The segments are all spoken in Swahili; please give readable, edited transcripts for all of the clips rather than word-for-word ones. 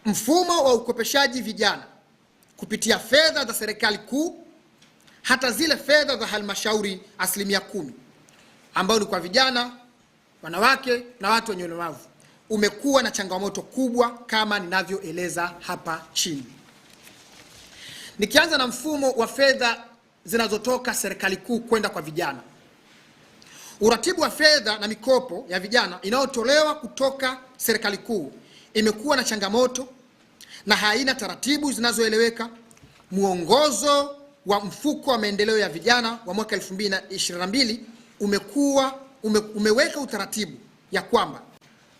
mfumo wa ukopeshaji vijana kupitia fedha za serikali kuu, hata zile fedha za halmashauri 10% ambao ni kwa vijana, wanawake na watu wenye ulemavu, umekuwa na changamoto kubwa kama ninavyoeleza hapa chini. Nikianza na mfumo wa fedha zinazotoka serikali kuu kwenda kwa vijana. Uratibu wa fedha na mikopo ya vijana inayotolewa kutoka serikali kuu imekuwa na changamoto na haina taratibu zinazoeleweka. Muongozo wa mfuko wa maendeleo ya vijana wa mwaka 2022 umeweka utaratibu ya kwamba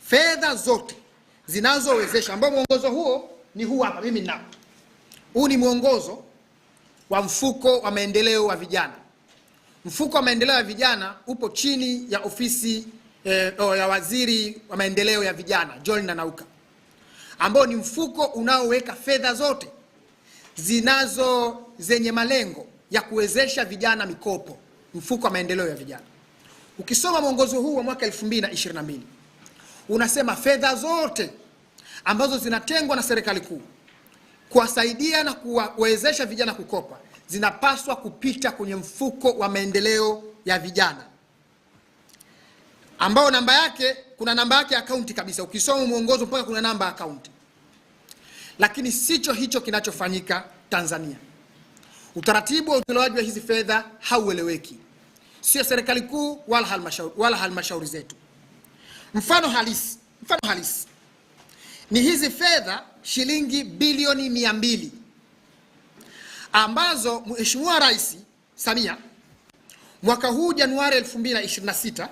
fedha zote zinazowezesha, ambao muongozo huo ni huu hapa mimi ninao. Huu ni muongozo wa mfuko wa maendeleo wa vijana. Mfuko wa maendeleo ya vijana upo chini ya ofisi ya waziri wa maendeleo ya vijana Joel Nanauka, ambao ni mfuko unaoweka fedha zote zenye malengo ya kuwezesha vijana mikopo. Mfuko wa maendeleo ya vijana, ukisoma mwongozo huu wa mwaka 2022 unasema fedha zote ambazo zinatengwa na serikali kuu kuwasaidia na kuwezesha vijana kukopa zinapaswa kupita kwenye mfuko wa maendeleo ya vijana, ambao namba yake, kuna namba yake akaunti kabisa. Ukisoma mwongozo mpaka kuna namba akaunti. Lakini sicho hicho kinachofanyika Tanzania. Utaratibu wa utolewaji wa hizi fedha haueleweki, sio serikali kuu wala halmashauri zetu. Mfano halisi ni hizi fedha shilingi bilioni 200 ambazo Mheshimiwa Rais Samia mwaka huu Januari 2026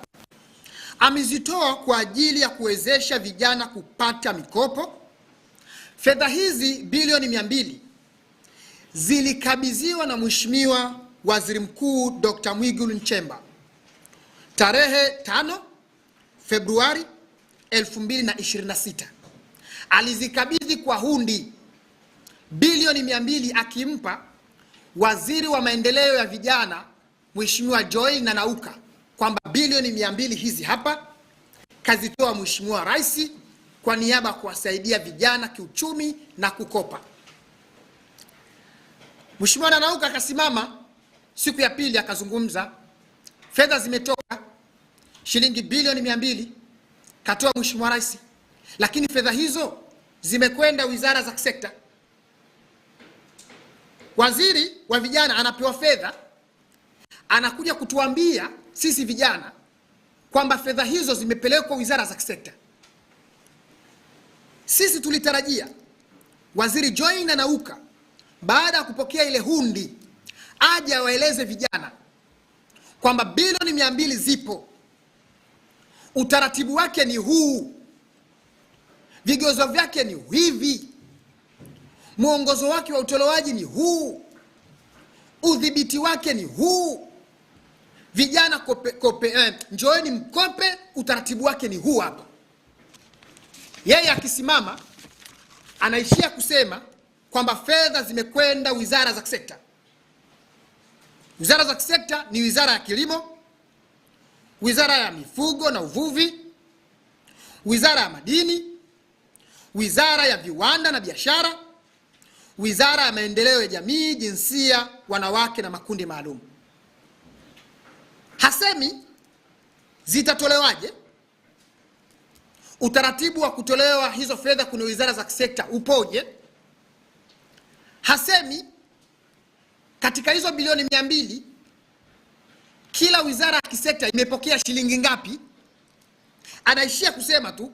amezitoa kwa ajili ya kuwezesha vijana kupata mikopo. Fedha hizi bilioni 200 zilikabidhiwa na Mheshimiwa Waziri Mkuu Dr. Mwigulu Nchemba tarehe 5 Februari 2026. Alizikabidhi kwa hundi bilioni 200 akimpa Waziri wa Maendeleo ya Vijana Mheshimiwa Joel Nanauka kwamba bilioni 200 hizi hapa kazitoa Mheshimiwa Rais kwa niaba ya kuwasaidia vijana kiuchumi na kukopa. Mheshimiwa Nanauka akasimama siku ya pili akazungumza, fedha zimetoka shilingi bilioni 200 katoa Mheshimiwa Rais, lakini fedha hizo zimekwenda wizara za sekta. Waziri wa vijana anapewa fedha, anakuja kutuambia sisi vijana kwamba fedha hizo zimepelekwa wizara za sekta. Sisi tulitarajia Waziri Joel Nanauka baada ya kupokea ile hundi aje waeleze vijana kwamba bilioni 200 zipo, utaratibu wake ni huu, vigezo vyake ni hivi, mwongozo wake wa utolewaji ni huu, udhibiti wake ni huu, vijana njoeni mkope, utaratibu wake ni huu hapa. Yeye akisimama anaishia kusema kwamba fedha zimekwenda wizara za sekta. Wizara za sekta ni Wizara ya Kilimo, Wizara ya Mifugo na Uvuvi, Wizara ya Madini, Wizara ya Viwanda na Biashara, Wizara ya Maendeleo ya Jamii, Jinsia, Wanawake na Makundi Maalum. Hasemi zitatolewaje, utaratibu wa kutolewa hizo fedha kwenye wizara za sekta upoje. Hasemi katika hizo bilioni 200 kila wizara ya kisekta imepokea shilingi ngapi. Anaishia kusema tu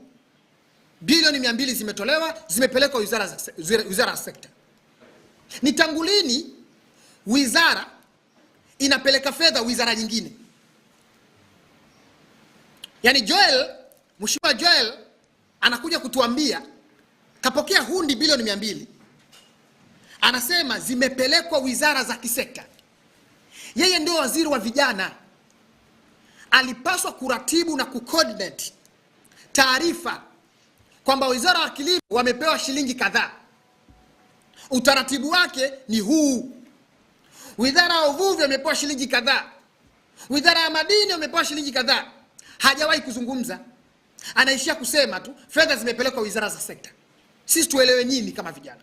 bilioni 200 zimetolewa, zimepelekwa wizara za sekta. Ni tangu lini wizara inapeleka fedha wizara nyingine? Yani Mheshimiwa Joel anakuja kutuambia kapokea hundi bilioni 200, anasema zimepelekwa wizara za kisekta. Yeye ndio waziri wa vijana, alipaswa kuratibu na kucoordinate taarifa kwamba wizara ya kilimo wamepewa shilingi kadhaa, utaratibu wake ni huu. Wizara ya uvuvi wamepewa shilingi kadhaa, wizara ya madini wamepewa shilingi kadhaa. Hajawahi kuzungumza, anaishia kusema tu fedha zimepelekwa wizara za sekta. Sisi tuelewe nini kama vijana?